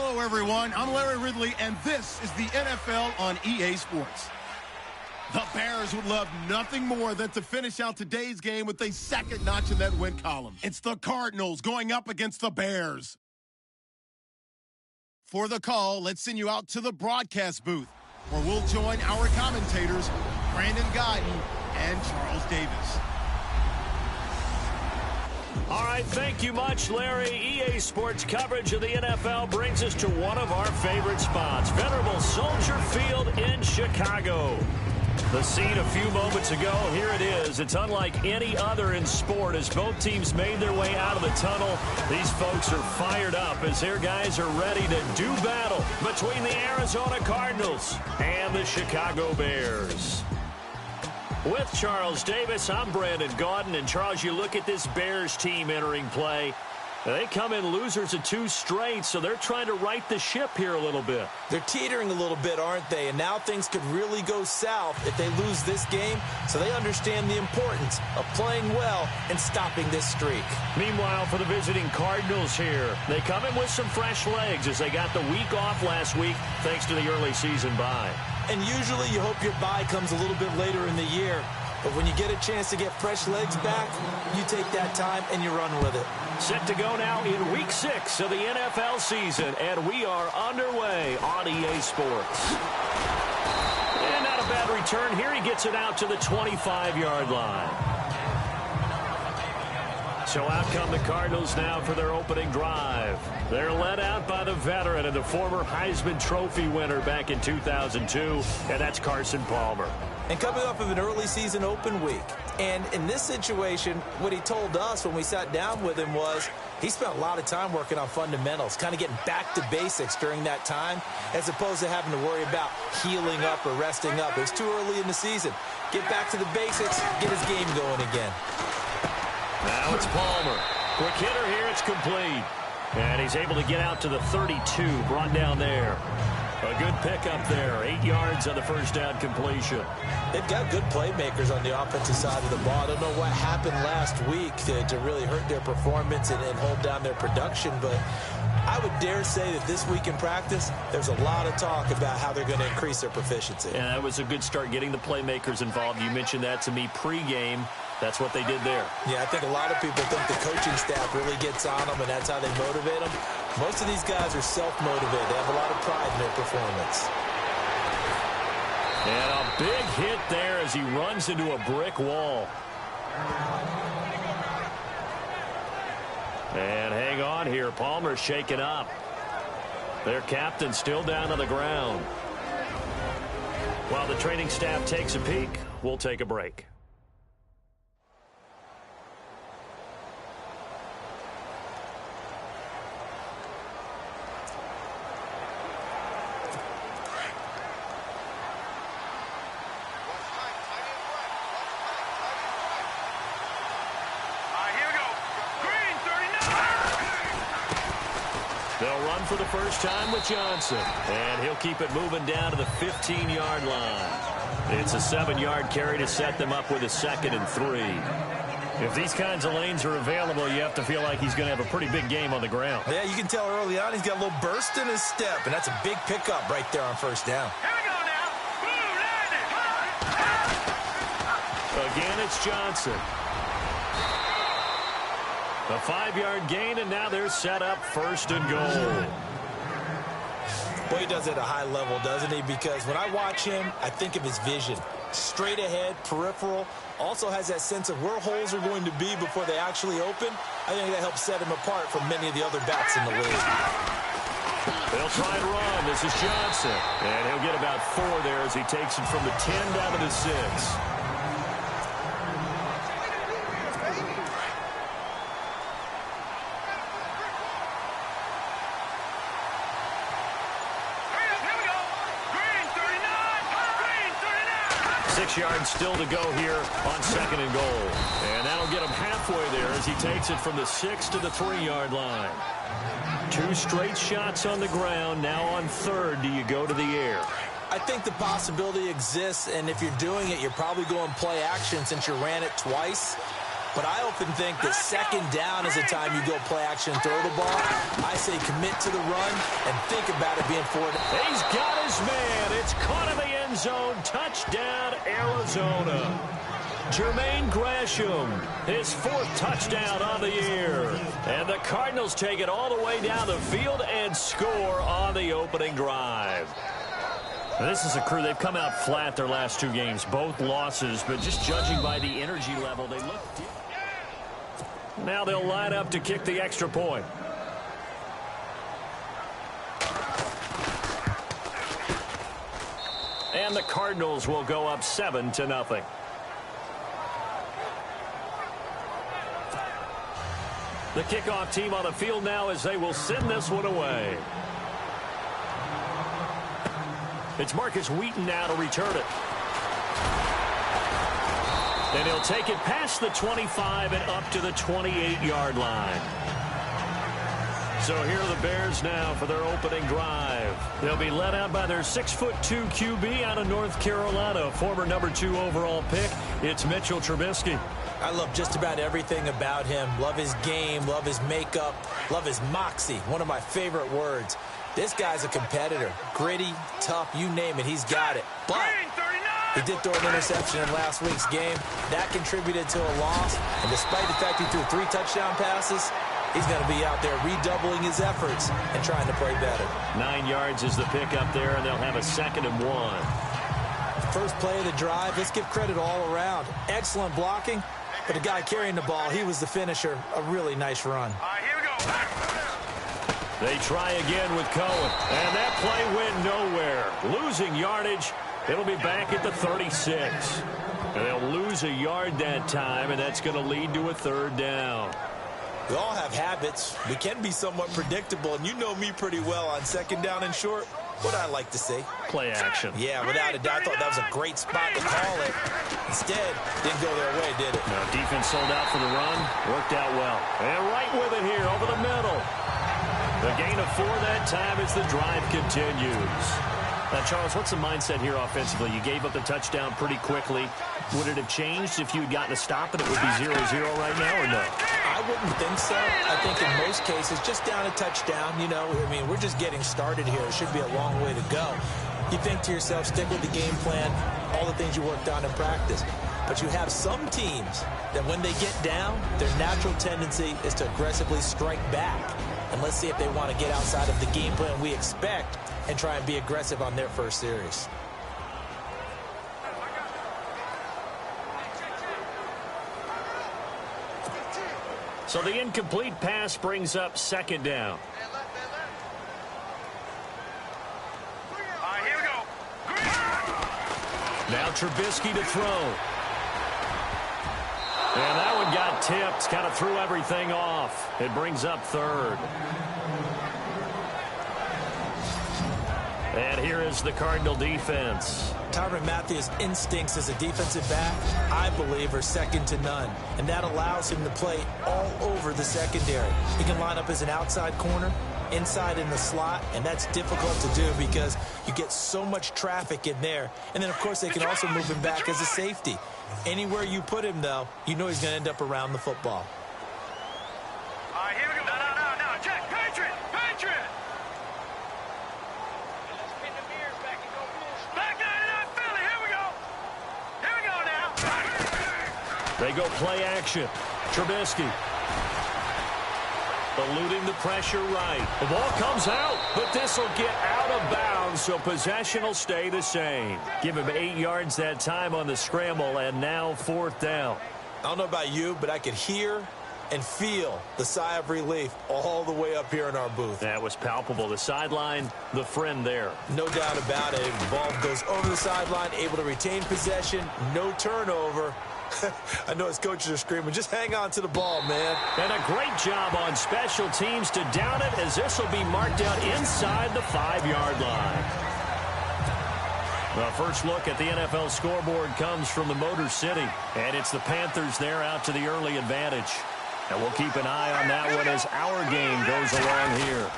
Hello, everyone. I'm Larry Ridley, and this is the NFL on EA Sports. The Bears would love nothing more than to finish out today's game with a second notch in that win column. It's the Cardinals going up against the Bears. For the call, let's send you out to the broadcast booth, where we'll join our commentators, Brandon Guyton and Charles Davis. All right, thank you much, Larry. EA Sports coverage of the NFL brings us to one of our favorite spots, venerable Soldier Field in Chicago. The scene a few moments ago, here it is. It's unlike any other in sport as both teams made their way out of the tunnel. These folks are fired up as their guys are ready to do battle between the Arizona Cardinals and the Chicago Bears. With Charles Davis, I'm Brandon Guyton. And Charles, you look at this Bears team entering play. They come in losers of 2 straight, so they're trying to right the ship here a little bit. They're teetering a little bit, aren't they? And now things could really go south if they lose this game, so they understand the importance of playing well and stopping this streak. Meanwhile, for the visiting Cardinals here, they come in with some fresh legs as they got the week off last week thanks to the early season bye. And usually you hope your bye comes a little bit later in the year. But when you get a chance to get fresh legs back, you take that time and you run with it. Set to go now in Week 6 of the NFL season, and we are underway on EA Sports. And not a bad return here. He gets it out to the 25-yard line. So out come the Cardinals now for their opening drive. They're led out by the veteran and the former Heisman Trophy winner back in 2002, and that's Carson Palmer. And coming off of an early season open week. And in this situation, what he told us when we sat down with him was he spent a lot of time working on fundamentals, kind of getting back to basics during that time, as opposed to having to worry about healing up or resting up. It was too early in the season. Get back to the basics, get his game going again. Now it's Palmer. Quick hitter here, it's complete. And he's able to get out to the 32, brought down there. A good pickup there, 8 yards on the first down completion. They've got good playmakers on the offensive side of the ball. I don't know what happened last week to really hurt their performance and hold down their production, but I would dare say that this week in practice, there's a lot of talk about how they're going to increase their proficiency. Yeah, that was a good start getting the playmakers involved. You mentioned that to me pregame. That's what they did there. Yeah, I think a lot of people think the coaching staff really gets on them, and that's how they motivate them. Most of these guys are self-motivated. They have a lot of pride in their performance. And a big hit there as he runs into a brick wall. And hang on here. Palmer's shaken up. Their captain still down on the ground. While the training staff takes a peek, we'll take a break. They'll run for the first time with Johnson. And he'll keep it moving down to the 15-yard line. It's a 7-yard carry to set them up with a 2nd and 3. If these kinds of lanes are available, you have to feel like he's going to have a pretty big game on the ground. Yeah, you can tell early on he's got a little burst in his step, and that's a big pickup right there on first down. Here we go now. Again, it's Johnson. A 5-yard gain, and now they're set up 1st and goal. Well, he does it at a high level, doesn't he? Because when I watch him, I think of his vision. Straight ahead, peripheral. Also has that sense of where holes are going to be before they actually open. I think that helps set him apart from many of the other backs in the league. They'll try and run. This is Johnson. And he'll get about 4 there as he takes it from the 10 down to the 6. 6 yards still to go here on 2nd and goal. And that'll get him halfway there as he takes it from the 6 to the 3-yard line. 2 straight shots on the ground. Now on 3rd, do you go to the air? I think the possibility exists, and if you're doing it, you're probably going play action since you ran it twice. But I often think that second down is the time you go play action and throw the ball. I say commit to the run and think about it being forward. He's got his man. It's caught in the end zone. Touchdown, Arizona. Jermaine Gresham, his 4th touchdown on the year. And the Cardinals take it all the way down the field and score on the opening drive. This is a crew, they've come out flat their last 2 games, both losses, but just judging by the energy level, they look different. Now they'll line up to kick the extra point. And the Cardinals will go up 7-0. The kickoff team on the field now as they will send this one away. It's Marcus Wheaton now to return it. And he'll take it past the 25 and up to the 28-yard line. So here are the Bears now for their opening drive. They'll be led out by their 6'2" QB out of North Carolina, former number 2 overall pick. It's Mitchell Trubisky. I love just about everything about him. Love his game, love his makeup, love his moxie. One of my favorite words. This guy's a competitor. Gritty, tough, you name it, he's got it. But he did throw an interception in last week's game. That contributed to a loss. And despite the fact he threw 3 touchdown passes, he's going to be out there redoubling his efforts and trying to play better. 9 yards is the pickup there, and they'll have a 2nd and 1. First play of the drive, let's give credit all around. Excellent blocking, but the guy carrying the ball, he was the finisher. A really nice run. Here we go. They try again with Cohen, and that play went nowhere. Losing yardage. It'll be back at the 36. And they'll lose a yard that time, and that's going to lead to a 3rd down. We all have habits. We can be somewhat predictable, and you know me pretty well on 2nd down and short. What I like to see. Play action. Yeah, without a doubt. I thought that was a great spot to call it. Instead, didn't go their way, did it? No, defense sold out for the run. Worked out well. And right with it here, over the middle. The gain of 4 that time as the drive continues. Now, Charles, what's the mindset here offensively? You gave up the touchdown pretty quickly. Would it have changed if you had gotten a stop and it would be 0-0 right now, or no? I wouldn't think so. I think in most cases, just down a touchdown, you know, I mean, we're just getting started here. It should be a long way to go. You think to yourself, stick with the game plan, all the things you worked on in practice. But you have some teams that when they get down, their natural tendency is to aggressively strike back. And let's see if they want to get outside of the game plan we expect and try and be aggressive on their first series. So the incomplete pass brings up 2nd down. Here we go. Now Trubisky to throw. And that one got tipped, kind of threw everything off. It brings up 3rd. And here is the Cardinal defense. Tyrann Mathieu's instincts as a defensive back, I believe, are second to none. And that allows him to play all over the secondary. He can line up as an outside corner, inside in the slot, and that's difficult to do because you get so much traffic in there. And then, of course, they can also move him back as a safety. Anywhere you put him, though, you know he's going to end up around the football. Here we go. No. Jack, Patriot. Back 99 Philly. Here we go now. They go play action. Trubisky. Eluding the pressure right. The ball comes out, but this will get out of bounds, so possession will stay the same. Give him 8 yards that time on the scramble, and now 4th down. I don't know about you, but I could hear and feel the sigh of relief all the way up here in our booth. That was palpable. The sideline, the friend there. No doubt about it. The ball goes over the sideline, able to retain possession, no turnover. I know his coaches are screaming, just hang on to the ball, man. And a great job on special teams to down it, as this will be marked out inside the 5-yard line. The first look at the NFL scoreboard comes from the Motor City, and it's the Panthers there out to the early advantage. And we'll keep an eye on that one as our game goes along here.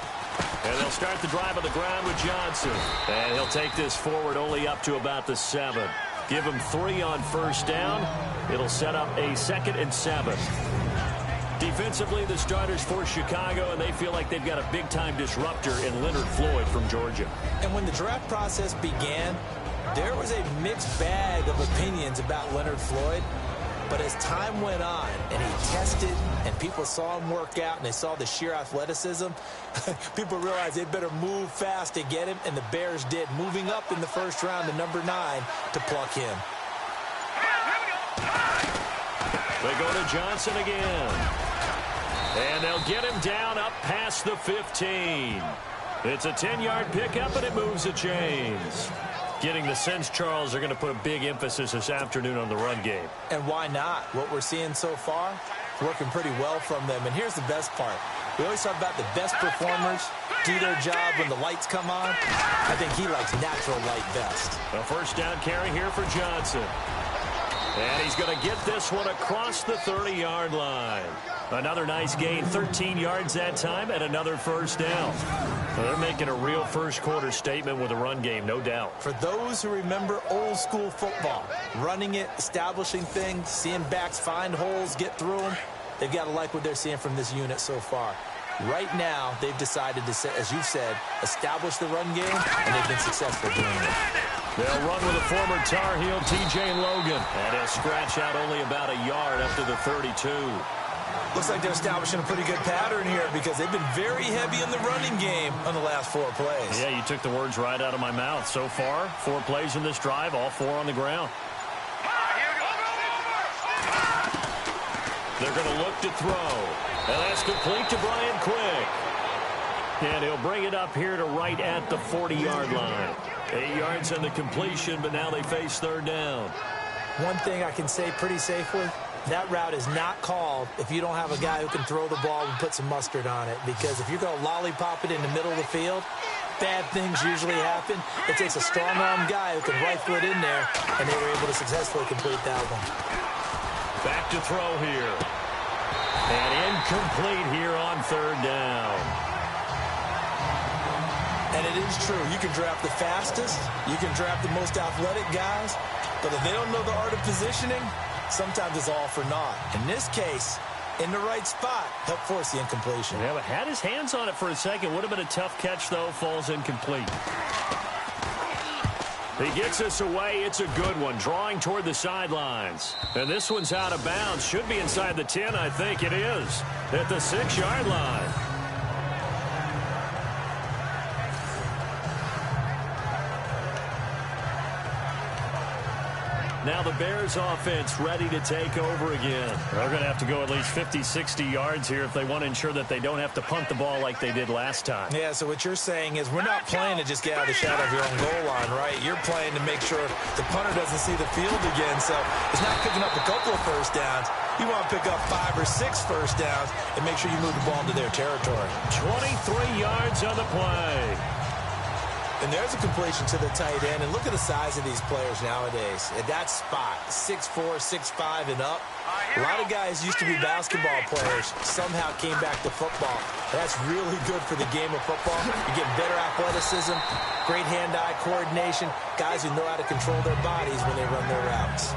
And they'll start the drive on the ground with Johnson. And he'll take this forward only up to about the 7. Give him 3 on first down. It'll set up a 2nd and 7. Defensively, the starters for Chicago, and they feel like they've got a big-time disruptor in Leonard Floyd from Georgia. And when the draft process began, there was a mixed bag of opinions about Leonard Floyd. But as time went on and he tested and people saw him work out and they saw the sheer athleticism, people realized they better move fast to get him, and the Bears did, moving up in the first round to number 9 to pluck him. They go to Johnson again. And they'll get him down up past the 15. It's a 10-yard pickup, and it moves the chains. Getting the sense, Charles, are going to put a big emphasis this afternoon on the run game. And why not? What we're seeing so far, working pretty well from them. And here's the best part. We always talk about the best performers do their job when the lights come on. I think he likes natural light best. A first down carry here for Johnson. And he's going to get this one across the 30-yard line. Another nice gain, 13 yards that time, and another first down. Well, they're making a real first-quarter statement with a run game, no doubt. For those who remember old-school football, running it, establishing things, seeing backs find holes, get through them, they've got to like what they're seeing from this unit so far. Right now, they've decided to, as you said, establish the run game, and they've been successful doing it. They'll run with a former Tar Heel, T.J. Logan, and he'll scratch out only about a yard up to the 32. Looks like they're establishing a pretty good pattern here because they've been very heavy in the running game on the last 4 plays. Yeah, you took the words right out of my mouth. So far, 4 plays in this drive, all 4 on the ground. They're going to look to throw. And that's complete to Brian Quick. And he'll bring it up here to right at the 40-yard line. 8 yards on the completion, but now they face 3rd down. One thing I can say pretty safely, that route is not called if you don't have a guy who can throw the ball and put some mustard on it. Because if you're going to lollipop it in the middle of the field, bad things usually happen. It takes a strong-arm guy who can rifle it in there, and they were able to successfully complete that one. Back to throw here. And incomplete here on 3rd down. And it is true. You can draft the fastest. You can draft the most athletic guys. But if they don't know the art of positioning, sometimes it's all for naught. In this case, in the right spot, helped force the incompletion. Yeah, but had his hands on it for a second. Would have been a tough catch, though. Falls incomplete. He gets us away. It's a good one. Drawing toward the sidelines. And this one's out of bounds. Should be inside the 10. I think it is. At the 6-yard line. Now the Bears offense ready to take over again. They're going to have to go at least 50, 60 yards here if they want to ensure that they don't have to punt the ball like they did last time. Yeah, so what you're saying is we're not playing to just get out of the shadow of your own goal line, right? You're playing to make sure the punter doesn't see the field again. So it's not picking up a couple of first downs. You want to pick up 5 or 6 first downs and make sure you move the ball into their territory. 23 yards on the play. And there's a completion to the tight end. And look at the size of these players nowadays. At that spot, 6'4", 6'5", and up. A lot of guys used to be basketball players. Somehow came back to football. That's really good for the game of football. You get better athleticism, great hand-eye coordination, guys who know how to control their bodies when they run their routes.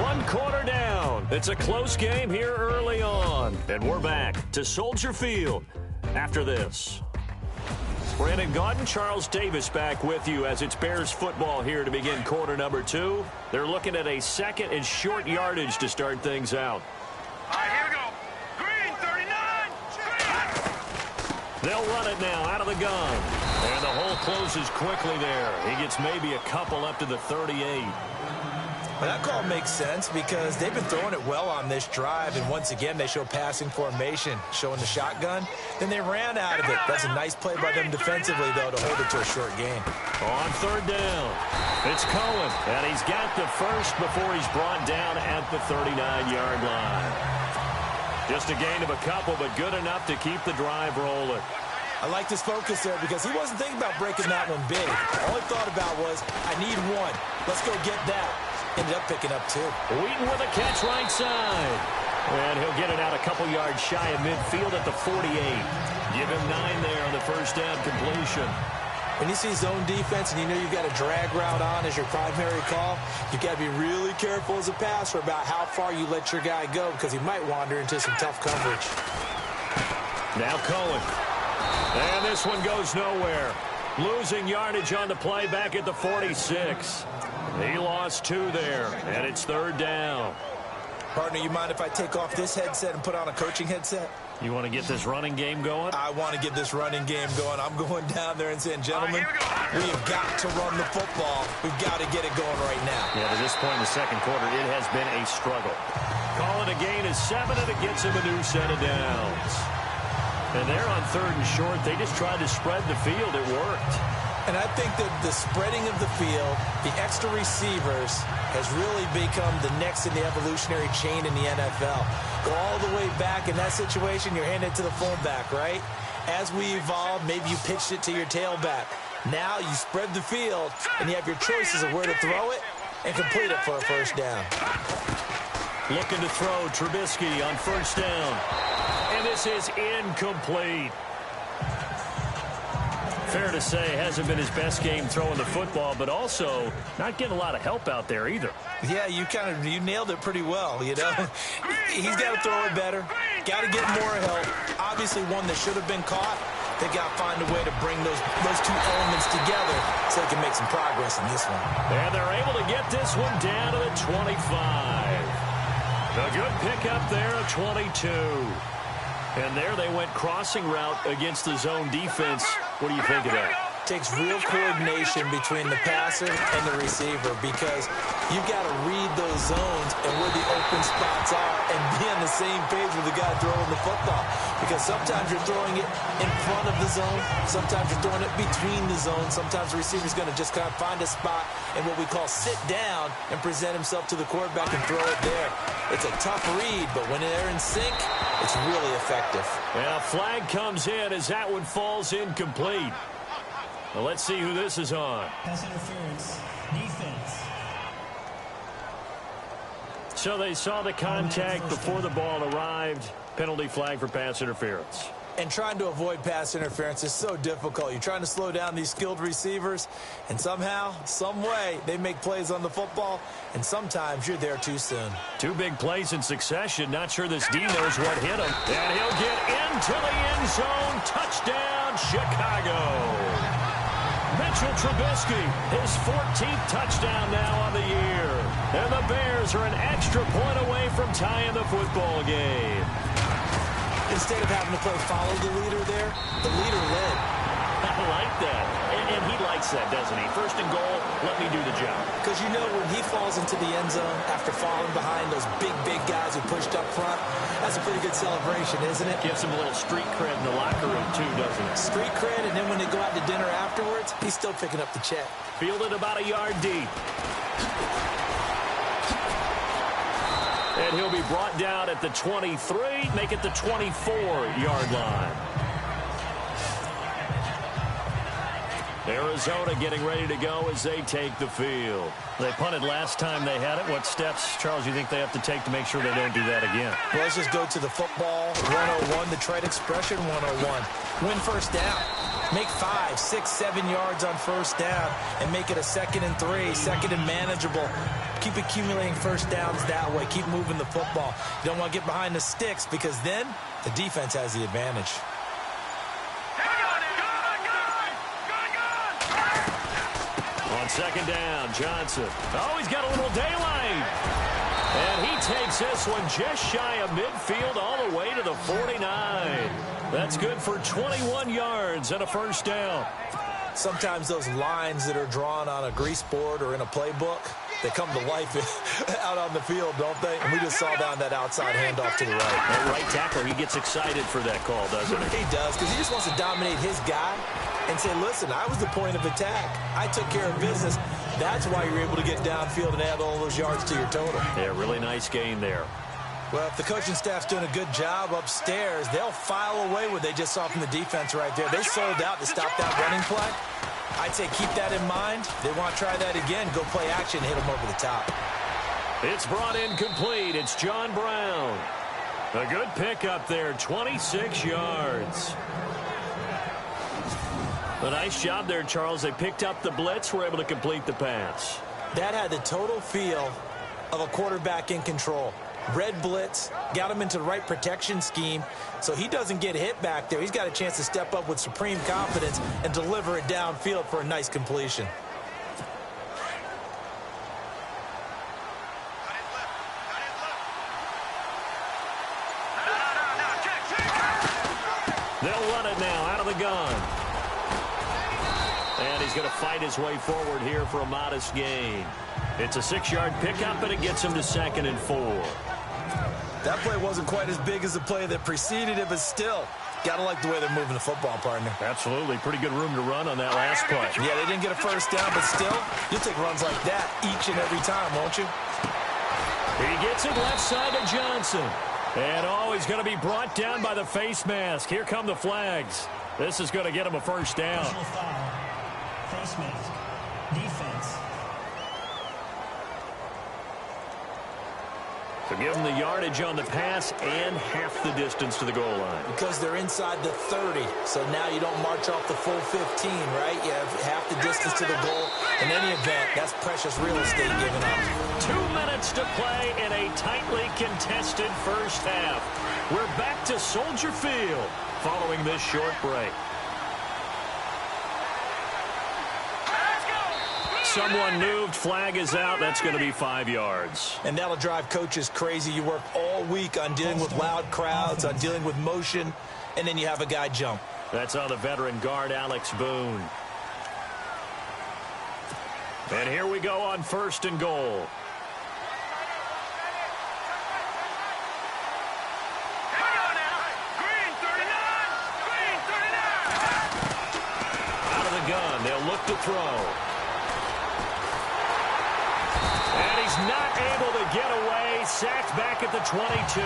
1 quarter down. It's a close game here early on. And we're back to Soldier Field after this. Brandon Gaudin, Charles Davis back with you as it's Bears football here to begin quarter number 2. They're looking at a 2nd and short yardage to start things out. All right, here we go. Green, 39. They'll run it now out of the gun. And the hole closes quickly there. He gets maybe a couple up to the 38. Well, that call makes sense because they've been throwing it well on this drive, and once again they show passing formation, showing the shotgun. Then they ran out of it. That's a nice play by them defensively, though, to hold it to a short gain. On 3rd down, it's Cohen, and he's got the first before he's brought down at the 39-yard line. Just a gain of a couple, but good enough to keep the drive rolling. I like his focus there because he wasn't thinking about breaking that one big. All he thought about was, I need 1. Let's go get that. Ended up picking up 2. Wheaton with a catch right side. And he'll get it out a couple yards shy of midfield at the 48. Give him 9 there on the first down completion. When you see zone defense and you know you've got a drag route on as your primary call, you've got to be really careful as a passer about how far you let your guy go because he might wander into some tough coverage. Now Cohen. And this one goes nowhere. Losing yardage on the play back at the 46. He lost 2 there, and it's 3rd down. Partner, you mind if I take off this headset and put on a coaching headset? You want to get this running game going? I want to get this running game going. I'm going down there and saying, gentlemen, we have got to run the football. We've got to get it going right now. Yeah, to this point in the second quarter, it has been a struggle. Call it a gain of 7, and it gets him a new set of downs. And they're on 3rd and short. They just tried to spread the field. It worked. And I think that the spreading of the field, the extra receivers, has really become the next in the evolutionary chain in the NFL. Go all the way back in that situation, you're handing it to the fullback, right? As we evolve, maybe you pitched it to your tailback. Now you spread the field, and you have your choices of where to throw it and complete it for a 1st down. Looking to throw Trubisky on 1st down. And this is incomplete. Fair to say, hasn't been his best game throwing the football, but also not getting a lot of help out there either. Yeah, you nailed it pretty well, you know. He's got to throw it better. Got to get more help. Obviously, one that should have been caught. They got to find a way to bring those 2 elements together so they can make some progress in this one. And they're able to get this one down to the 25. A good pickup there of 22. And there they went crossing route against the zone defense. What do you think of that? Takes real coordination between the passer and the receiver because you've got to read those zones and where the open spots are and be on the same page with the guy throwing the football. Because sometimes you're throwing it in front of the zone. Sometimes you're throwing it between the zones. Sometimes the receiver's going to just kind of find a spot and what we call sit down and present himself to the quarterback and throw it there. It's a tough read, but when they're in sync, it's really effective. And a flag comes in as that one falls incomplete. Well, let's see who this is on. Pass interference, defense. So they saw the contact before the ball arrived. Penalty flag for pass interference. And trying to avoid pass interference is so difficult. You're trying to slow down these skilled receivers, and somehow, some way, they make plays on the football, and sometimes you're there too soon. 2 big plays in succession. Not sure this D knows what hit him. And he'll get into the end zone. Touchdown, Chicago. Mitchell Trubisky, his 14th touchdown now on the year. And the Bears are an extra point away from tying the football game. Instead of having to play follow the leader there, the leader led. I like that. And he likes that, doesn't he? 1st and goal, let me do the job. Because you know when he falls into the end zone after falling behind those big guys who pushed up front, that's a pretty good celebration, isn't it? Gives him a little street cred in the locker room, too, doesn't it? Street cred, and then when they go out to dinner afterwards, he's still picking up the check. Fielded about a yard deep. And he'll be brought down at the 23, make it the 24-yard line. Arizona getting ready to go as they take the field. They punted last time they had it. What steps, Charles, you think they have to take to make sure they don't do that again? Well, let's just go to the football 101, the trade expression 101. Win 1st down. Make 5, 6, 7 yards on 1st down and make it a 2nd and 3, 2nd and manageable. Keep accumulating 1st downs that way. Keep moving the football. You don't want to get behind the sticks because then the defense has the advantage. On 2nd down, Johnson. Oh, he's got a little daylight. And he takes this one just shy of midfield all the way to the 49. That's good for 21 yards and a 1st down. Sometimes those lines that are drawn on a grease board or in a playbook, they come to life out on the field, don't they? And we just saw down that outside handoff to the right. That right tackle, he gets excited for that call, doesn't he? He does, because he just wants to dominate his guy and say, listen, I was the point of attack. I took care of business. That's why you're able to get downfield and add all those yards to your total. Yeah, really nice gain there. Well, if the coaching staff's doing a good job upstairs, they'll file away what they just saw from the defense right there. They sold out to stop that running play. I'd say keep that in mind. They want to try that again. Go play action, hit them over the top. It's brought in complete. It's John Brown. A good pick up there, 26 yards. A nice job there, Charles. They picked up the blitz, were able to complete the pass. That had the total feel of a quarterback in control. Red blitz, got him into the right protection scheme, so he doesn't get hit back there. He's got a chance to step up with supreme confidence and deliver it downfield for a nice completion. They'll run it now out of the gun. And he's going to fight his way forward here for a modest gain. It's a 6-yard pickup, and it gets him to 2nd and 4. That play wasn't quite as big as the play that preceded it, but still, got to like the way they're moving the football, partner. Absolutely. Pretty good room to run on that last play. Yeah, they didn't get a first down, but still, you'll take runs like that each and every time, won't you? He gets it left side to Johnson. And, he's going to be brought down by the face mask. Here come the flags. This is going to get him a first down. Personal foul. Face mask. Defense. So give them the yardage on the pass and half the distance to the goal line. Because they're inside the 30, so now you don't march off the full 15, right? You have half the distance to the goal. In any event, that's precious real estate given up. 2 minutes to play in a tightly contested first half. We're back to Soldier Field following this short break. Someone moved. Flag is out. That's going to be 5 yards. And that'll drive coaches crazy. You work all week on dealing with loud crowds, on dealing with motion, and then you have a guy jump. That's on the veteran guard, Alex Boone. And here we go on 1st and goal. Out of the gun. They'll look to throw. And he's not able to get away. Sacked back at the 22.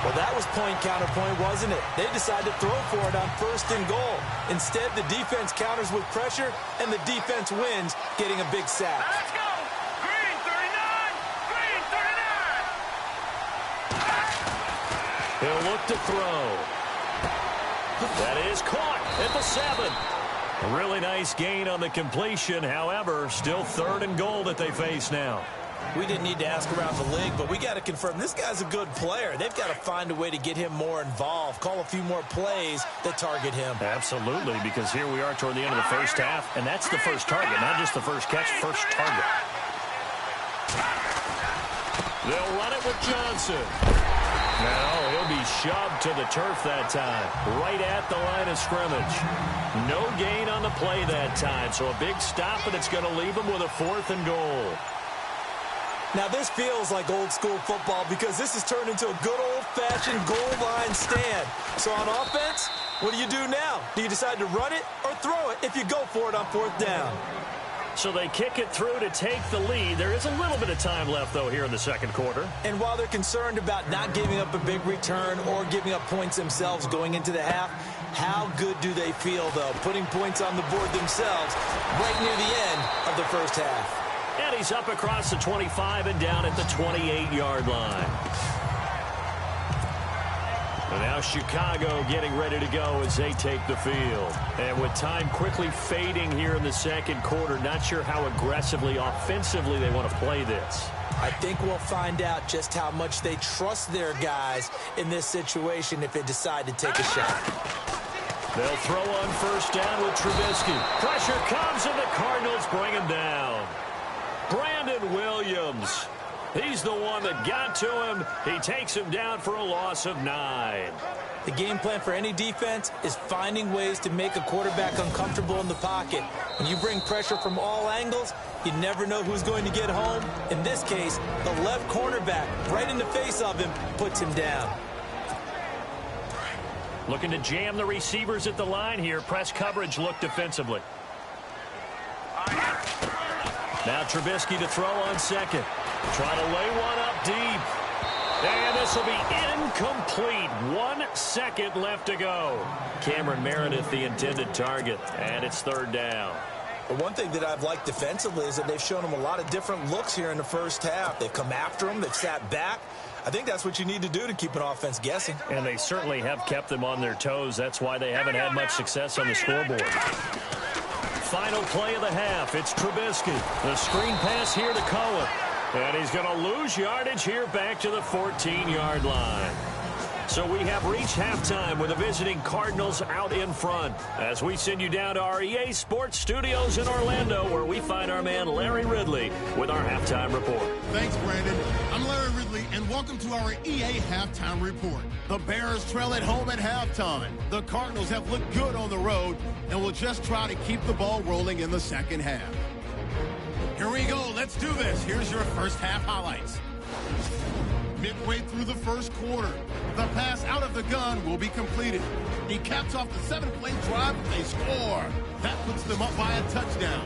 Well, that was point counterpoint, wasn't it? They decided to throw for it on 1st and goal. Instead, the defense counters with pressure, and the defense wins, getting a big sack. Let's go! Green 39! Green 39! He'll look to throw. That is caught at the 7. A really nice gain on the completion. However, still 3rd and goal that they face now. We didn't need to ask around the league, but we got to confirm this guy's a good player. They've got to find a way to get him more involved, call a few more plays that target him. Absolutely, because here we are toward the end of the first half, and that's the first target, not just the first catch, first target. They'll run it with Johnson. Now he'll be shoved to the turf that time, right at the line of scrimmage. No gain on the play that time, so a big stop, and it's going to leave him with a 4th and goal. Now, this feels like old-school football because this has turned into a good old-fashioned goal line stand. So on offense, what do you do now? Do you decide to run it or throw it if you go for it on 4th down? So they kick it through to take the lead. There is a little bit of time left, though, here in the 2nd quarter. And while they're concerned about not giving up a big return or giving up points themselves going into the half, how good do they feel, though, putting points on the board themselves right near the end of the first half? And he's up across the 25 and down at the 28-yard line. And now Chicago getting ready to go as they take the field. And with time quickly fading here in the 2nd quarter, not sure how aggressively, offensively they want to play this. I think we'll find out just how much they trust their guys in this situation if they decide to take a shot. They'll throw on 1st down with Trubisky. Pressure comes and the Cardinals bring him down. Brandon Williams. He's the one that got to him. He takes him down for a loss of 9. The game plan for any defense is finding ways to make a quarterback uncomfortable in the pocket. When you bring pressure from all angles, you never know who's going to get home. In this case, the left cornerback right in the face of him puts him down. Looking to jam the receivers at the line here. Press coverage look defensively. Now Trubisky to throw on 2nd. Trying to lay one up deep. And this will be incomplete. 1 second left to go. Cameron Meredith, the intended target. And it's 3rd down. But one thing that I've liked defensively is that they've shown him a lot of different looks here in the first half. They've come after him. They've sat back. I think that's what you need to do to keep an offense guessing. And they certainly have kept them on their toes. That's why they haven't had much success on the scoreboard. Final play of the half. It's Trubisky. The screen pass here to Cohen. And he's going to lose yardage here back to the 14-yard line. So we have reached halftime with the visiting Cardinals out in front as we send you down to our EA Sports Studios in Orlando, where we find our man Larry Ridley with our halftime report. Thanks, Brandon. I'm Larry Ridley, and welcome to our EA Halftime Report. The Bears trail at home at halftime. The Cardinals have looked good on the road and will just try to keep the ball rolling in the second half. Here we go. Let's do this. Here's your first half highlights. Midway through the first quarter, the pass out of the gun will be completed. He caps off the 7-play drive with a score. That puts them up by a touchdown.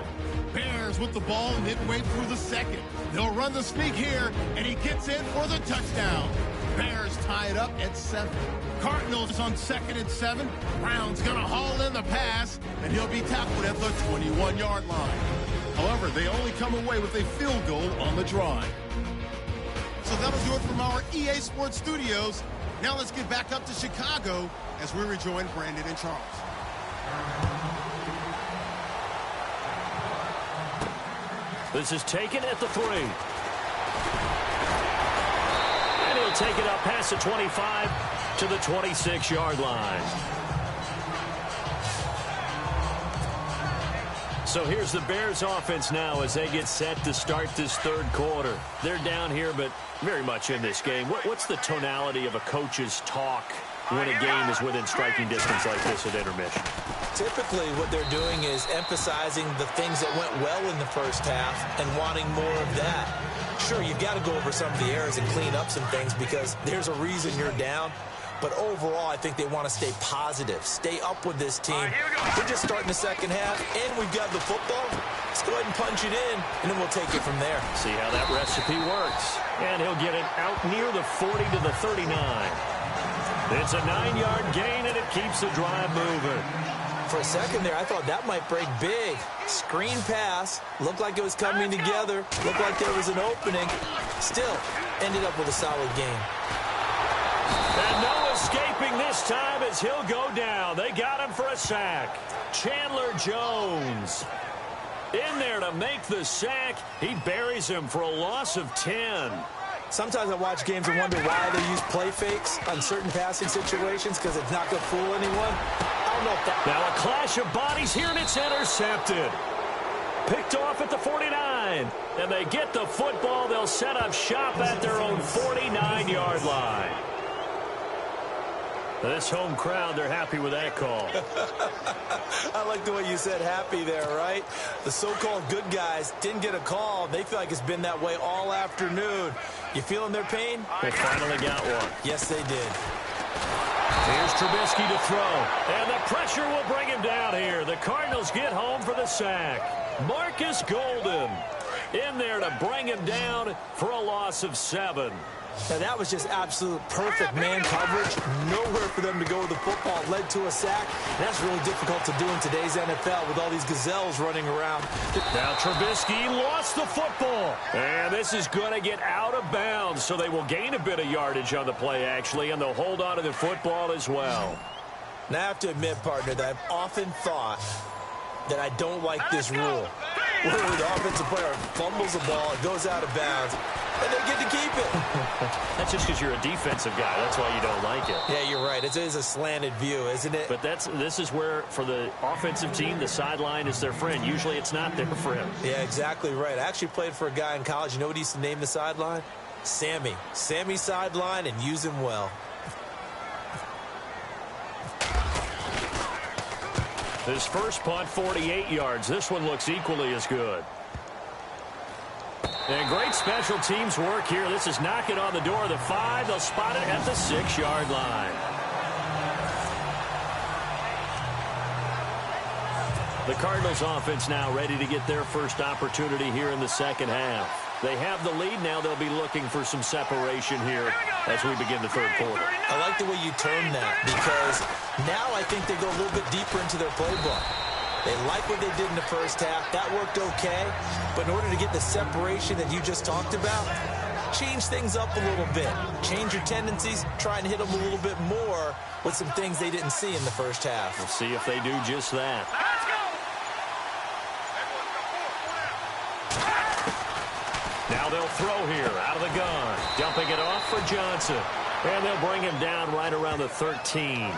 Bears with the ball midway through the second. They'll run the sneak here, and he gets in for the touchdown. Bears tie it up at 7. Cardinals on 2nd and 7. Brown's going to haul in the pass, and he'll be tackled at the 21-yard line. However, they only come away with a field goal on the drive. So that'll do it from our EA Sports Studios. Now let's get back up to Chicago as we rejoin Brandon and Charles. This is taken at the 3. And he'll take it up past the 25 to the 26-yard line. So here's the Bears offense now as they get set to start this third quarter. They're down here, but very much in this game. What's the tonality of a coach's talk when a game is within striking distance like this at intermission? Typically, what they're doing is emphasizing the things that went well in the first half and wanting more of that. Sure, you've got to go over some of the errors and clean up some things because there's a reason you're down. But overall, I think they want to stay positive, stay up with this team. We're just starting the second half, and we've got the football. Let's go ahead and punch it in, and then we'll take it from there. See how that recipe works. And he'll get it out near the 40 to the 39. It's a 9-yard gain, and it keeps the drive moving. For a second there, I thought that might break big. Screen pass, looked like it was coming together, looked like there was an opening. Still, ended up with a solid game. And no escaping this time as he'll go down. They got him for a sack. Chandler Jones in there to make the sack. He buries him for a loss of 10. Sometimes I watch games and wonder why they use play fakes on certain passing situations because it's not going to fool anyone. I don't know if that... Now a clash of bodies here, and it's intercepted. Picked off at the 49. And they get the football. They'll set up shop at their own 49-yard line. This home crowd, they're happy with that call. I like the way you said happy there, right? The so-called good guys didn't get a call. They feel like it's been that way all afternoon. You feeling their pain? They finally got one. Yes, they did. Here's Trubisky to throw. And the pressure will bring him down here. The Cardinals get home for the sack. Marcus Golden in there to bring him down for a loss of 7. Now, that was just absolute perfect man coverage. Nowhere for them to go with the football. Led to a sack. That's really difficult to do in today's NFL with all these gazelles running around. Now Trubisky lost the football. And this is going to get out of bounds, so they will gain a bit of yardage on the play, actually, and they'll hold on to the football as well. Now, I have to admit, partner, that I've often thought that I don't like this rule. Where the offensive player fumbles the ball, it goes out of bounds, and they get to keep it. That's just because you're a defensive guy. That's why you don't like it. Yeah, you're right. It is a slanted view, isn't it? But this is where, for the offensive team, the sideline is their friend. Usually it's not their friend. Yeah, exactly right. I actually played for a guy in college. You know what he used to name the sideline? Sammy. Sammy sideline, and use him well. His first punt, 48 yards. This one looks equally as good. And great special teams work here. This is knocking on the door of the 5. They'll spot it at the 6-yard line. The Cardinals offense now ready to get their first opportunity here in the second half. They have the lead now. They'll be looking for some separation here as we begin the third quarter. I like the way you term that because now I think they go a little bit deeper into their playbook. They like what they did in the first half. That worked okay. But in order to get the separation that you just talked about, change things up a little bit. Change your tendencies, try and hit them a little bit more with some things they didn't see in the first half. We'll see if they do just that. Let's go! Now they'll throw here out of the gun. Dumping it off for Johnson. And they'll bring him down right around the 13.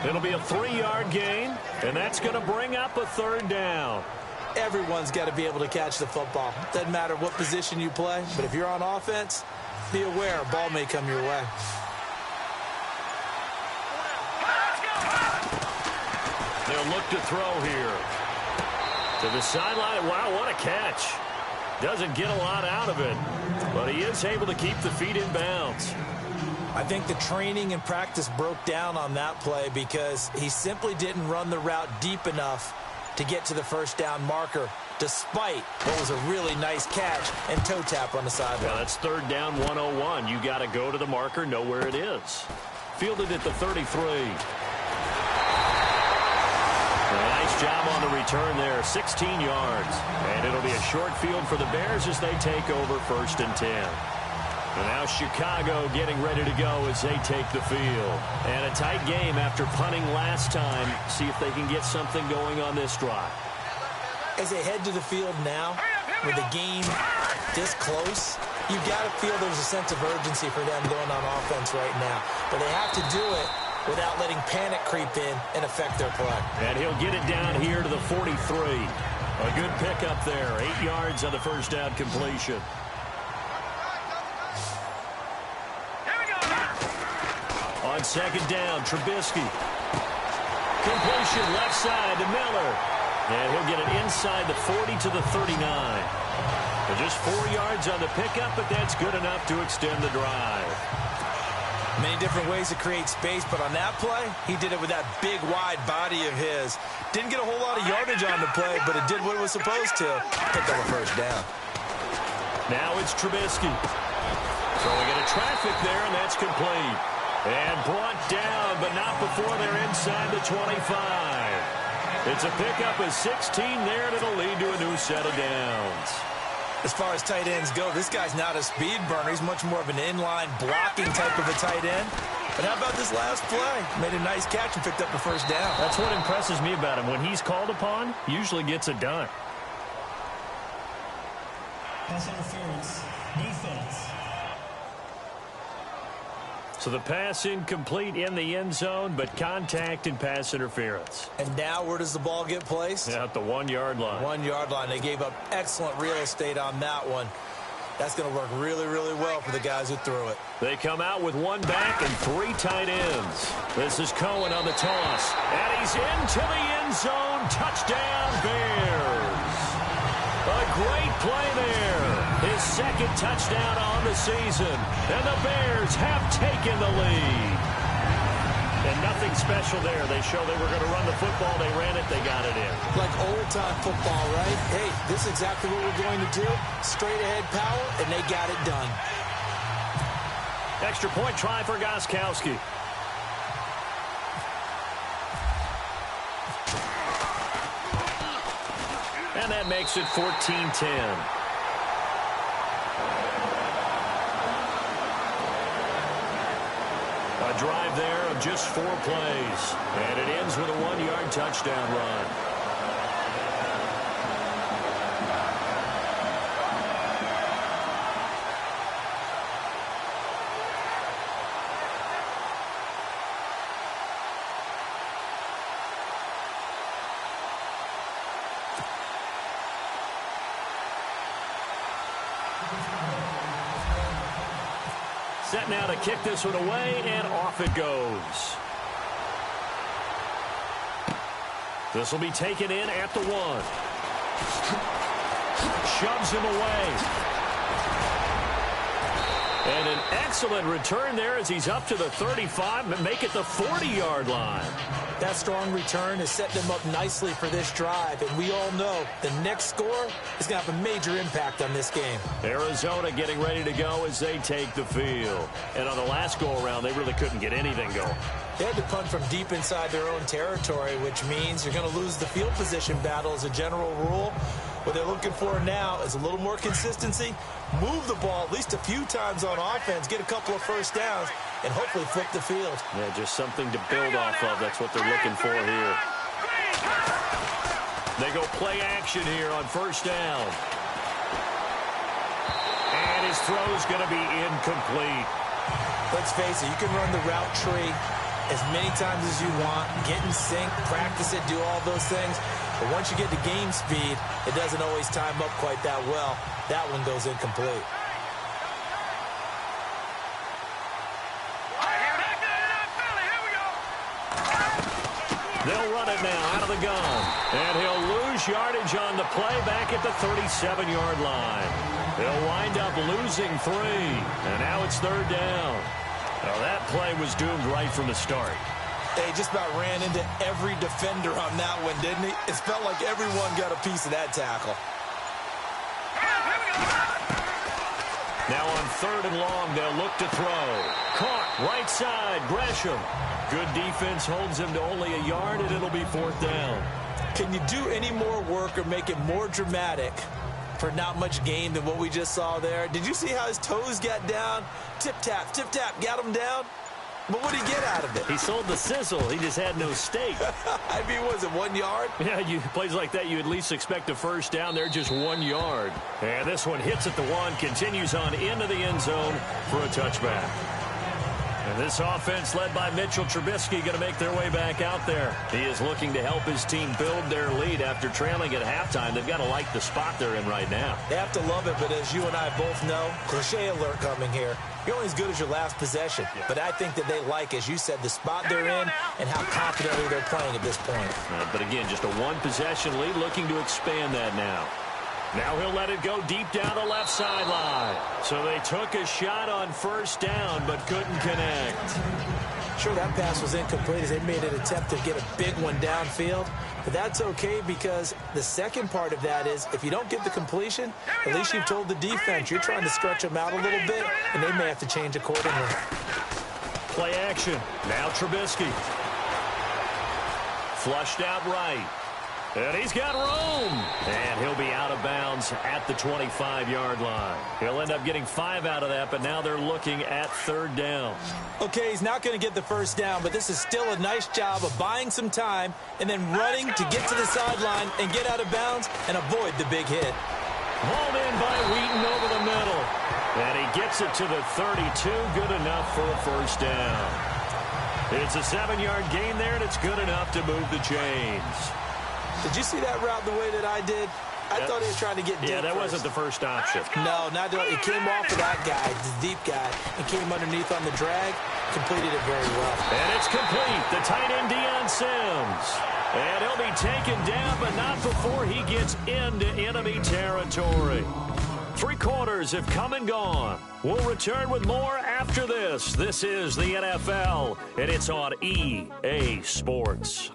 It'll be a 3-yard gain, and that's going to bring up a 3rd down. Everyone's got to be able to catch the football. Doesn't matter what position you play, but if you're on offense, be aware a ball may come your way. They'll look to throw here. To the sideline. Wow, what a catch. Doesn't get a lot out of it, but he is able to keep the feet in bounds. I think the training and practice broke down on that play because he simply didn't run the route deep enough to get to the 1st down marker, despite what was a really nice catch and toe tap on the sideline. Yeah, that's 3rd down 101. You got to go to the marker, know where it is. Fielded at the 33. Nice job on the return there, 16 yards. And it'll be a short field for the Bears as they take over 1st and 10. And now Chicago getting ready to go as they take the field. And a tight game after punting last time. See if they can get something going on this drive. As they head to the field now, with the game this close, you've got to feel there's a sense of urgency for them going on offense right now. But they have to do it without letting panic creep in and affect their play. And he'll get it down here to the 43. A good pickup there. 8 yards on the 1st down completion. On 2nd down, Trubisky. Completion left side to Miller. And he'll get it inside the 40 to the 39. Just 4 yards on the pickup, but that's good enough to extend the drive. Many different ways to create space, but on that play, he did it with that big, wide body of his. Didn't get a whole lot of yardage on the play, but it did what it was supposed to. Picked up a 1st down. Now it's Trubisky. Throwing into traffic there, and that's complete. And brought down, but not before they're inside the 25. It's a pickup of 16 there, and it'll lead to a new set of downs. As far as tight ends go, this guy's not a speed burner. He's much more of an inline blocking type of a tight end. But how about this last play? Made a nice catch and picked up the 1st down. That's what impresses me about him. When he's called upon, he usually gets it done. Pass interference. Defense. So the pass incomplete in the end zone, but contact and pass interference. And now where does the ball get placed? At the 1-yard line. 1-yard line. They gave up excellent real estate on that one. That's going to work really, really well for the guys who threw it. They come out with 1 back and 3 tight ends. This is Cohen on the toss. And he's into the end zone. Touchdown, Bears. A great play there. His 2nd touchdown on the season. And the Bears have taken the lead. And nothing special there. They showed they were going to run the football. They ran it. They got it in. Like old-time football, right? Hey, this is exactly what we're going to do. Straight-ahead power, and they got it done. Extra point try for Gostkowski. And that makes it 14-10. A drive there of just 4 plays. And it ends with a 1-yard touchdown run. Set now to kick this one away, and off it goes. This will be taken in at the 1. Shoves him away. And an excellent return there as he's up to the 35 and make it the 40-yard line. That strong return has set them up nicely for this drive, and we all know the next score is going to have a major impact on this game. Arizona getting ready to go as they take the field. And on the last go-around, they really couldn't get anything going. They had to punt from deep inside their own territory, which means you're going to lose the field position battle as a general rule. What they're looking for now is a little more consistency, move the ball at least a few times on offense, get a couple of first downs, and hopefully flip the field. Yeah, just something to build off of. That's what they're looking for here. They go play action here on first down. And his throw's going to be incomplete. Let's face it, you can run the route tree as many times as you want, get in sync, practice it, do all those things. But once you get to game speed, it doesn't always time up quite that well. That one goes incomplete. They'll run it now out of the gun. And he'll lose yardage on the play back at the 37-yard line. They'll wind up losing 3. And now it's third down. Now that play was doomed right from the start. He just about ran into every defender on that one, didn't he? It felt like everyone got a piece of that tackle. Now on third and long, they'll look to throw. Caught, right side, Gresham. Good defense holds him to only a yard, and it'll be fourth down. Can you do any more work or make it more dramatic for not much gain than what we just saw there? Did you see how his toes got down? Tip-tap, got him down. But what did he get out of it? He sold the sizzle. He just had no steak. I mean, was it 1 yard? Yeah, plays like that, you at least expect a first down. They're just 1 yard. And this one hits at the 1, continues on into the end zone for a touchback. And this offense led by Mitchell Trubisky going to make their way back out there. He is looking to help his team build their lead after trailing at halftime. They've got to like the spot they're in right now. They have to love it, but as you and I both know, cliche alert coming here. You're only as good as your last possession. Yeah. But I think that they like, as you said, the spot they're in and how confidently they're playing at this point. But again, just a one-possession lead, looking to expand that now. Now he'll let it go deep down the left sideline. So they took a shot on first down, but couldn't connect. Sure, that pass was incomplete as they made an attempt to get a big one downfield. But that's okay because the second part of that is if you don't get the completion, at least you've told the defense you're trying to stretch them out a little bit, and they may have to change accordingly. Play action. Now Trubisky. Flushed out right. And he's got room. And he'll be out of bounds at the 25-yard line. He'll end up getting 5 out of that, but now they're looking at third down. Okay, he's not going to get the first down, but this is still a nice job of buying some time and then running to get to the sideline and get out of bounds and avoid the big hit. Hauled in by Wheaton over the middle. And he gets it to the 32. Good enough for a first down. It's a 7-yard gain there, and it's good enough to move the chains. Did you see that route the way that I did? I thought he was trying to get deep. Yeah, that first. wasn't the first option. No, not at all. It came off of that guy, the deep guy, and came underneath on the drag. Completed it very well. And it's complete. The tight end, Deion Sims. And he'll be taken down, but not before he gets into enemy territory. 3 quarters have come and gone. We'll return with more after this. This is the NFL, and it's on EA Sports.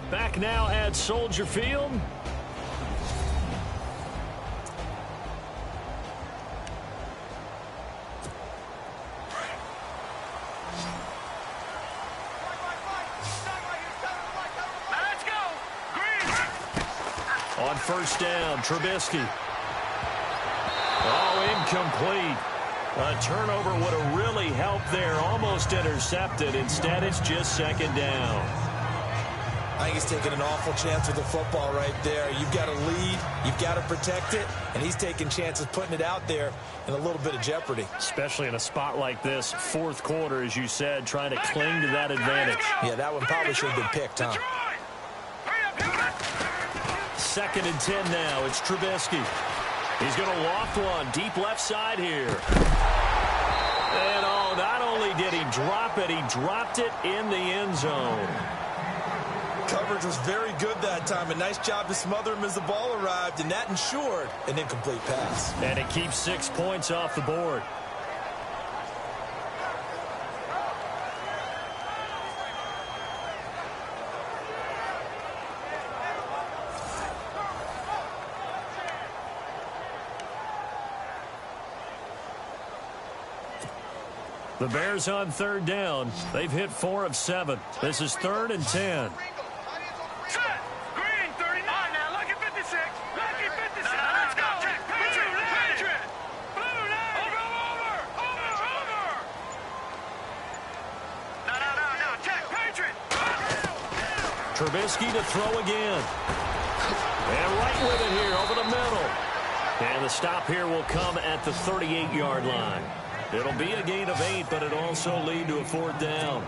Back now at Soldier Field. Let's go. Green. On first down, Trubisky. Oh, incomplete. A turnover would have really helped there. Almost intercepted. Instead, it's just second down. I think he's taking an awful chance with the football right there. You've got to lead, you've got to protect it, and he's taking chances putting it out there in a little bit of jeopardy. Especially in a spot like this, fourth quarter, as you said, trying to cling to that advantage. Yeah, that one probably should have been picked, huh? 2nd and 10 now. It's Trubisky. He's going to loft one deep left side here. And oh, not only did he drop it, he dropped it in the end zone. Coverage was very good that time. A nice job to smother him as the ball arrived, and that ensured an incomplete pass. And it keeps 6 points off the board. The Bears on third down. They've hit 4 of 7. This is 3rd and 10. Trubisky to throw again. And right with it here over the middle. And the stop here will come at the 38-yard line. It'll be a gain of 8, but it'll also lead to a 4th down.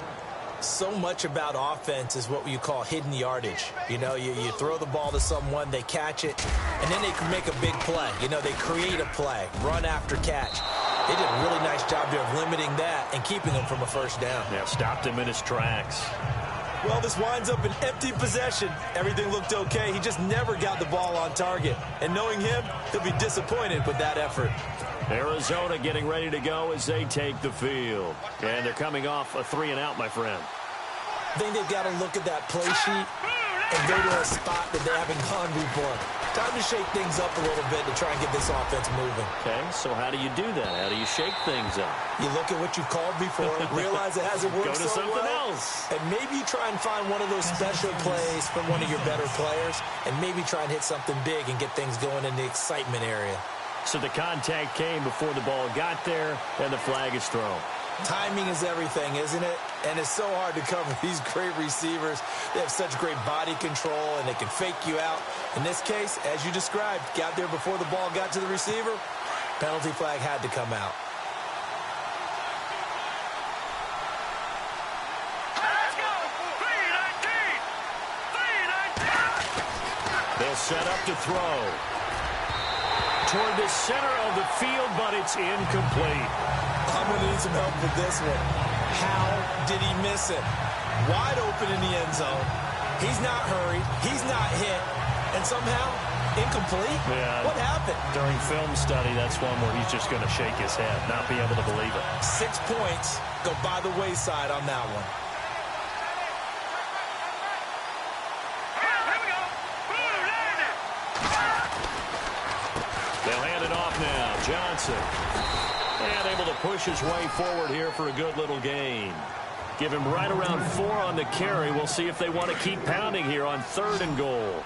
So much about offense is what you call hidden yardage. You know, you throw the ball to someone, they catch it, and then they can make a big play. You know, they create a play, run after catch. They did a really nice job there of limiting that and keeping him from a 1st down. Yeah, stopped him in his tracks. Well, this winds up an empty possession. Everything looked okay. He just never got the ball on target. And knowing him, he'll be disappointed with that effort. Arizona getting ready to go as they take the field. And they're coming off a 3-and-out, my friend. I think they've got to look at that play sheet and go to a spot that they haven't gone before. Time to shake things up a little bit to try and get this offense moving. Okay, so how do you do that? How do you shake things up? You look at what you called before, realize it hasn't worked so well. Go to something else. And maybe you try and find one of those special plays from one of your better players, and maybe try and hit something big and get things going in the excitement area. So the contact came before the ball got there, and the flag is thrown. Timing is everything, isn't it? And it's so hard to cover these great receivers. They have such great body control, and they can fake you out. In this case, as you described, got there before the ball got to the receiver. Penalty flag had to come out. Let's go! 3-19! They'll set up to throw. Toward the center of the field, but it's incomplete. I'm going to need some help with this one. How did he miss it? Wide open in the end zone. He's not hurried. He's not hit. And somehow, incomplete? Yeah. What happened? During film study, that's one where he's just going to shake his head, not be able to believe it. 6 points go by the wayside on that one. Here we go! They'll hand it off now. Johnson. And able to push his way forward here for a good little gain. Give him right around 4 on the carry. We'll see if they want to keep pounding here on 3rd and goal.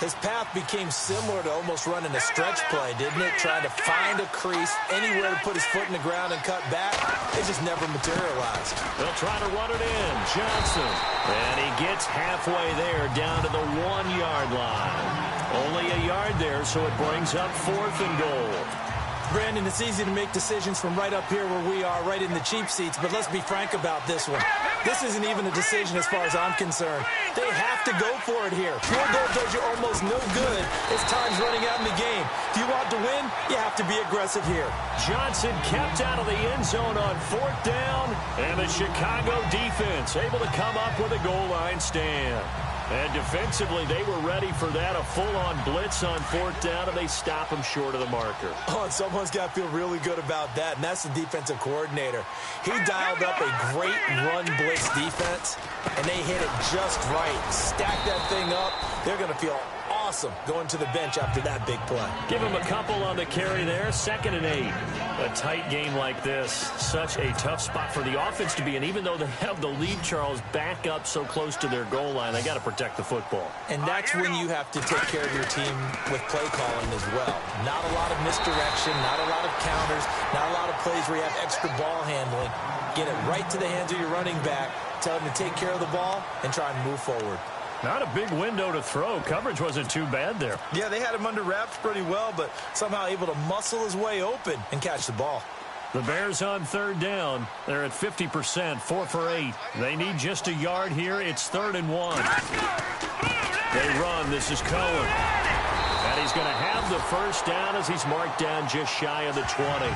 His path became similar to almost running a stretch play, didn't it? Trying to find a crease, anywhere to put his foot in the ground and cut back. It just never materialized. They'll try to run it in. Johnson. And he gets halfway there down to the 1-yard line. Only a yard there, so it brings up 4th and goal. Brandon, it's easy to make decisions from right up here where we are, right in the cheap seats, but let's be frank about this one. This isn't even a decision as far as I'm concerned. They have to go for it here. Field goal does you almost no good as time's running out in the game. If you want to win, you have to be aggressive here. Johnson kept out of the end zone on 4th down, and the Chicago defense able to come up with a goal line stand. And defensively, they were ready for that, a full-on blitz on 4th down, and they stop him short of the marker. Oh, and someone's got to feel really good about that, and that's the defensive coordinator. He dialed up a great run blitz defense, and they hit it just right. Stack that thing up. They're going to feel awesome going to the bench after that big play. Give him a couple on the carry there, 2nd and 8. A tight game like this, such a tough spot for the offense to be in. Even though they have the lead, Charles, back up so close to their goal line, they got to protect the football. And that's when you have to take care of your team with play calling as well. Not a lot of misdirection, not a lot of counters, not a lot of plays where you have extra ball handling. Get it right to the hands of your running back, tell him to take care of the ball, and try and move forward. Not a big window to throw. Coverage wasn't too bad there. Yeah, they had him under wraps pretty well, but somehow able to muscle his way open and catch the ball. The Bears on 3rd down. They're at 50%, 4 for 8. They need just a yard here. It's 3rd and 1. They run. This is Cohen. And he's going to have the 1st down as he's marked down just shy of the 20.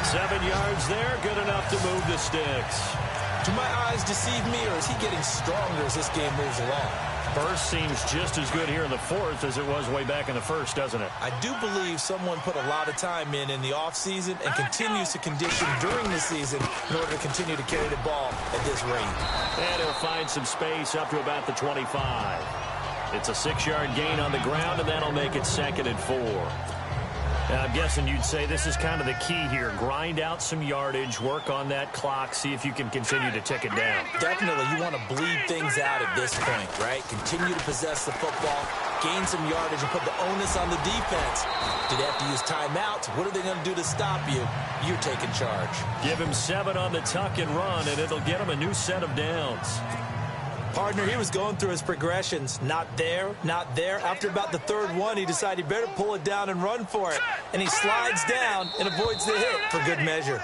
7 yards there, good enough to move the sticks. Do my eyes deceive me, or is he getting stronger as this game moves along? Burst seems just as good here in the 4th as it was way back in the 1st, doesn't it? I do believe someone put a lot of time in the offseason and continues to condition during the season in order to continue to carry the ball at this rate. And he'll find some space up to about the 25. It's a 6-yard gain on the ground, and that'll make it 2nd and 4. I'm guessing you'd say this is kind of the key here. Grind out some yardage, work on that clock, see if you can continue to tick it down. Definitely. You want to bleed things out at this point, right? Continue to possess the football, gain some yardage, and put the onus on the defense. Do they have to use timeouts? What are they going to do to stop you? You're taking charge. Give him 7 on the tuck and run, and it'll get him a new set of downs. Partner, he was going through his progressions. Not there, not there. After about the third one, he decided he better pull it down and run for it. And he slides down and avoids the hit for good measure.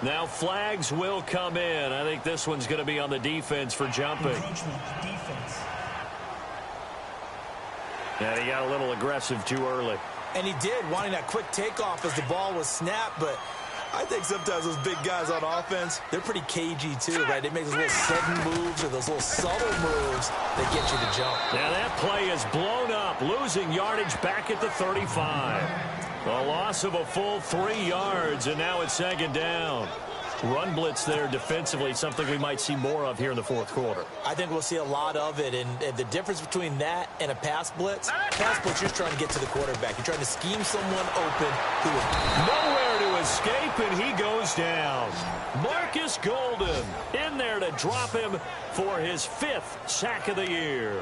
Now flags will come in. I think this one's going to be on the defense for jumping. Defense. And he got a little aggressive too early. And he did, wanting that quick takeoff as the ball was snapped, but I think sometimes those big guys on offense, they're pretty cagey too, right? They make those little sudden moves or those little subtle moves that get you to jump. Now that play is blown up, losing yardage back at the 35. A loss of a full 3 yards, and now it's second down. Run blitz there defensively, something we might see more of here in the fourth quarter. I think we'll see a lot of it, and the difference between that and a pass blitz, you're trying to get to the quarterback. You're trying to scheme someone open who is nowhere to escape, and he goes down. Marcus Golden in there to drop him for his 5th sack of the year.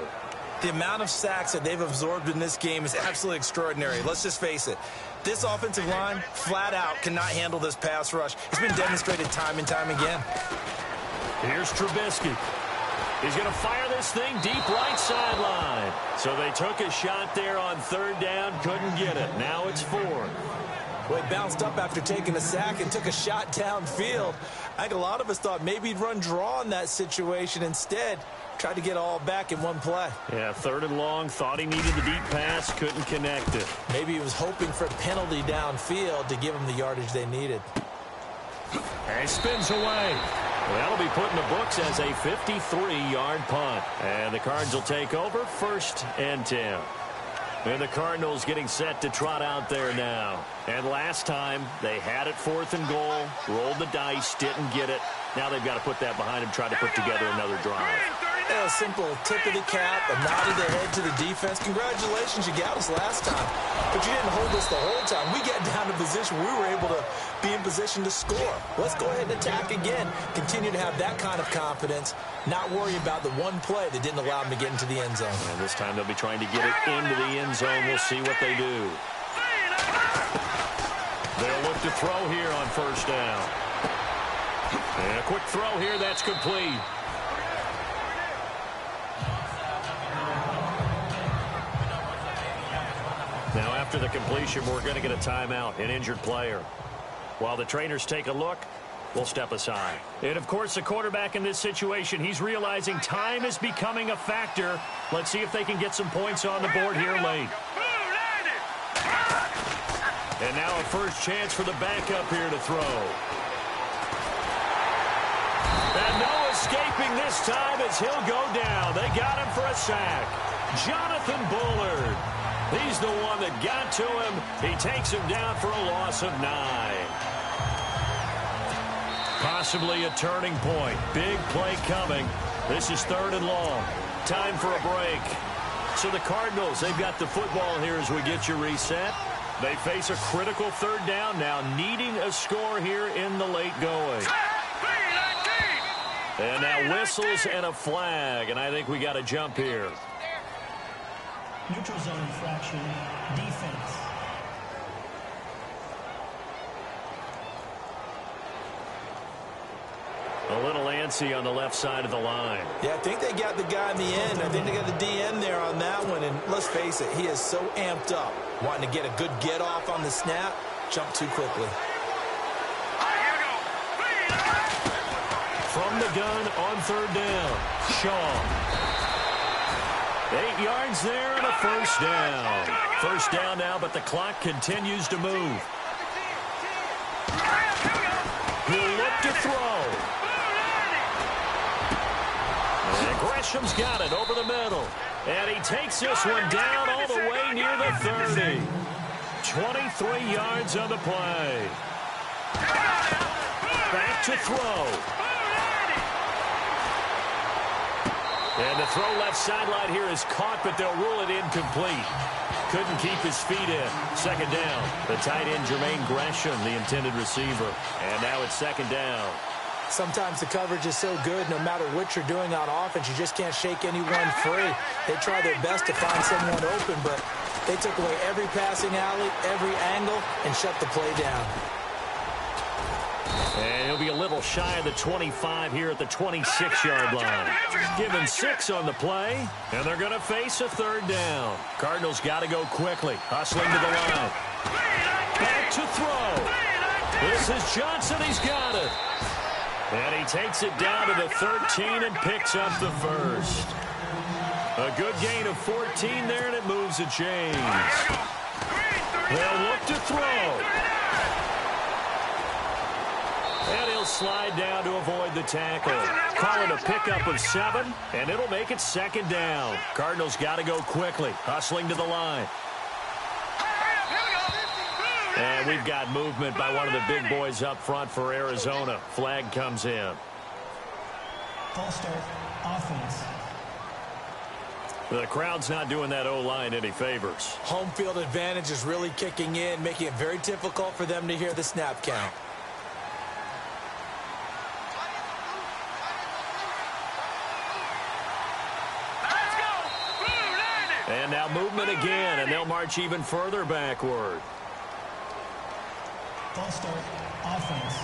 The amount of sacks that they've absorbed in this game is absolutely extraordinary. Let's just face it. This offensive line, flat out, cannot handle this pass rush. It's been demonstrated time and time again. Here's Trubisky. He's going to fire this thing deep right sideline. So they took a shot there on third down, couldn't get it. Now it's 4. Well, he bounced up after taking a sack and took a shot downfield. I think a lot of us thought maybe he'd run draw in that situation. Instead, tried to get all back in one play. Yeah, 3rd and long, thought he needed the deep pass, couldn't connect it. Maybe he was hoping for a penalty downfield to give him the yardage they needed. And he spins away. Well, that'll be put in the books as a 53-yard punt. And the Cards will take over, 1st and 10. And the Cardinals getting set to trot out there now. And last time, they had it 4th and goal, rolled the dice, didn't get it. Now they've got to put that behind them, try to put together another drive. A simple tip of the cap, a nod of the head to the defense. Congratulations, you got us last time. But you didn't hold us the whole time. We got down to position we were able to be in position to score. Let's go ahead and attack again. Continue to have that kind of confidence, not worry about the one play that didn't allow them to get into the end zone. And this time they'll be trying to get it into the end zone. We'll see what they do. They'll look to throw here on 1st down. And a quick throw here, that's complete. Now after the completion, we're going to get a timeout, an injured player. While the trainers take a look, we'll step aside. And of course, the quarterback in this situation, he's realizing time is becoming a factor. Let's see if they can get some points on the board here late. And now a first chance for the backup here to throw. And no escaping this time as he'll go down. They got him for a sack. Jonathan Bullard. He's the one that got to him. He takes him down for a loss of 9. Possibly a turning point. Big play coming. This is 3rd and long. Time for a break. So the Cardinals, they've got the football here as we get you reset. They face a critical 3rd down now, needing a score here in the late going. And now whistles and a flag, and I think we got a jump here. Neutral zone infraction. Defense. A little antsy on the left side of the line. Yeah, I think they got the guy in the end. I think they got the DN there on that one. And let's face it, he is so amped up, wanting to get a good get off on the snap, jump too quickly. From the gun on 3rd down, Shaw. 8 yards there and a 1st down. 1st down now, but the clock continues to move. He'll look to throw. And Gresham's got it over the middle. And he takes this one down all the way near the 30. 23 yards on the play. Back to throw. And the throw left sideline here is caught, but they'll rule it incomplete. Couldn't keep his feet in. 2nd down. The tight end, Jermaine Gresham, the intended receiver. And now it's 2nd down. Sometimes the coverage is so good, no matter what you're doing on offense, you just can't shake anyone free. They try their best to find someone open, but they took away every passing alley, every angle, and shut the play down. And he'll be a little shy of the 25 here at the 26-yard line. Given 6 on the play, and they're going to face a third down. Cardinals got to go quickly. Hustling to the line. Back to throw. This is Johnson. He's got it. And he takes it down to the 13 and picks up the first. A good gain of 14 there, and it moves the chains. They'll look to throw. And he'll slide down to avoid the tackle. Call it a pickup of 7, and it'll make it second down. Cardinals got to go quickly. Hustling to the line. And we've got movement by one of the big boys up front for Arizona. Flag comes in. False start, offense. The crowd's not doing that O-line any favors. Home field advantage is really kicking in, making it very difficult for them to hear the snap count. And now movement again, and they'll march even further backward. False start, offense.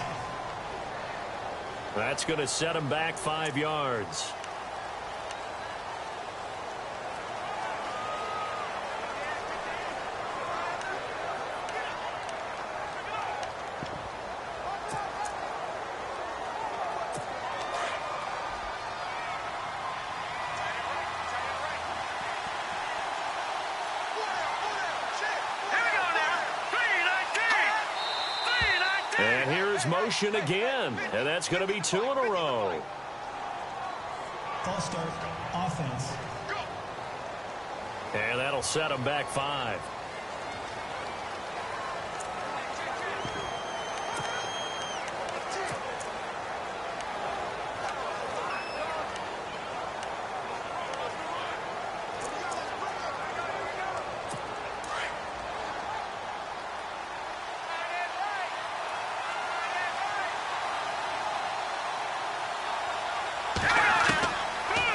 That's going to set them back 5 yards. And here's motion again, and that's going to be 2 in a row. False start, offense. And that'll set them back 5.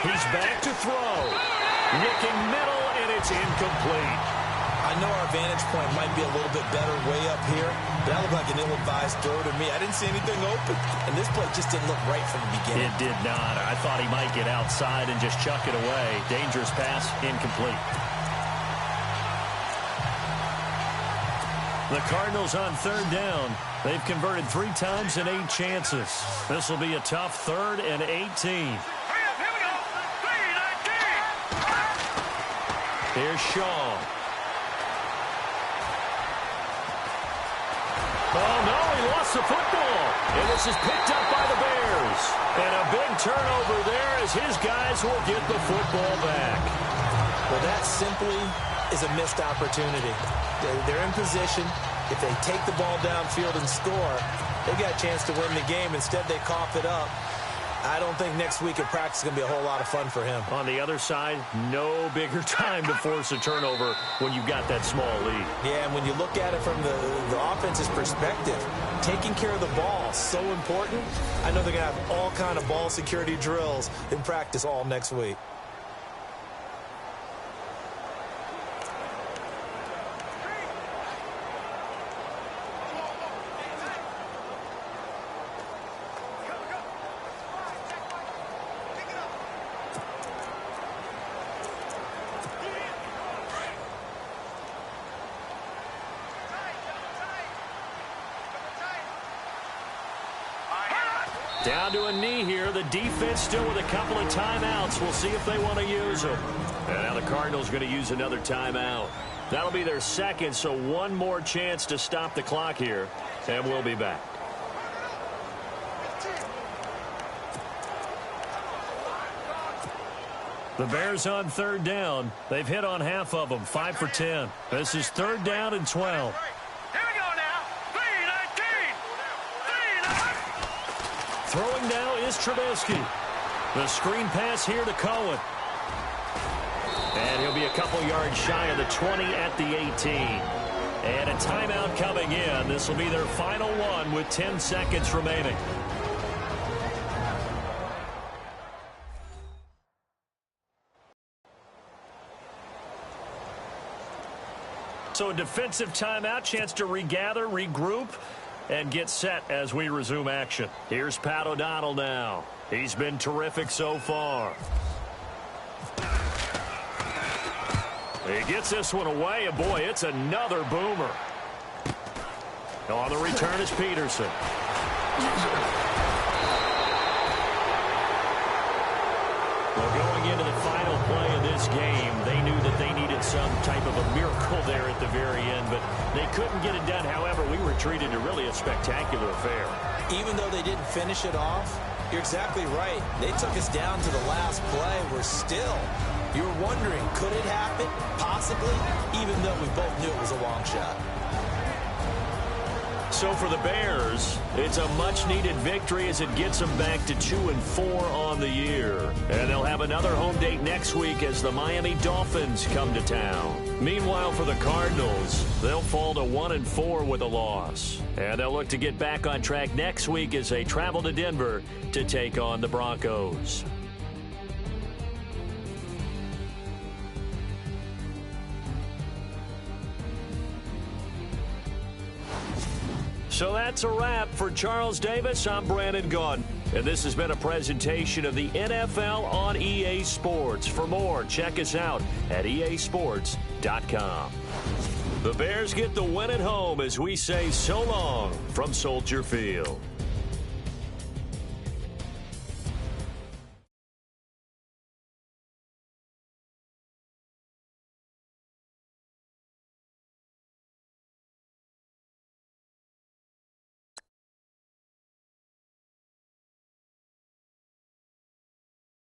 He's back to throw. Looking middle, and it's incomplete. I know our vantage point might be a little bit better way up here, but that looked like an ill-advised throw to me. I didn't see anything open, and this play just didn't look right from the beginning. It did not. I thought he might get outside and just chuck it away. Dangerous pass, incomplete. The Cardinals on third down. They've converted 3 times in 8 chances. This will be a tough 3rd and 18. Here's Shaw. Oh, no, he lost the football. And this is picked up by the Bears. And a big turnover there as his guys will get the football back. Well, that simply is a missed opportunity. They're in position. If they take the ball downfield and score, they've got a chance to win the game. Instead, they cough it up. I don't think next week at practice is going to be a whole lot of fun for him. On the other side, no bigger time to force a turnover when you've got that small lead. Yeah, and when you look at it from the offense's perspective, taking care of the ball is so important. I know they're going to have all kind of ball security drills in practice all next week. Down to a knee here. The defense still with a couple of timeouts. We'll see if they want to use them. And now the Cardinals going to use another timeout. That'll be their second, so one more chance to stop the clock here. And we'll be back. The Bears on third down. They've hit on half of them, 5 for 10. This is 3rd down and 12. Throwing now is Trubisky. The screen pass here to Cohen. And he'll be a couple yards shy of the 20 at the 18. And a timeout coming in. This will be their final one with 10 seconds remaining. So a defensive timeout, chance to regather, regroup. and get set as we resume action. Here's Pat O'Donnell now. He's been terrific so far. He gets this one away, and boy, it's another boomer. On the return is Peterson. Well, going into the final play of this game, they knew that they needed some type of a miracle there at the very end, but they couldn't get it done. However, we were treated to really a spectacular affair. Even though they didn't finish it off, you're exactly right. They took us down to the last play. We're still, you were wondering, could it happen? Possibly, even though we both knew it was a long shot. So for the Bears, it's a much-needed victory as it gets them back to 2-4 on the year. And they'll have another home date next week as the Miami Dolphins come to town. Meanwhile, for the Cardinals, they'll fall to 1-4 with a loss. And they'll look to get back on track next week as they travel to Denver to take on the Broncos. So that's a wrap. For Charles Davis, I'm Brandon Gaudin. And this has been a presentation of the NFL on EA Sports. For more, check us out at easports.com. The Bears get the win at home as we say so long from Soldier Field.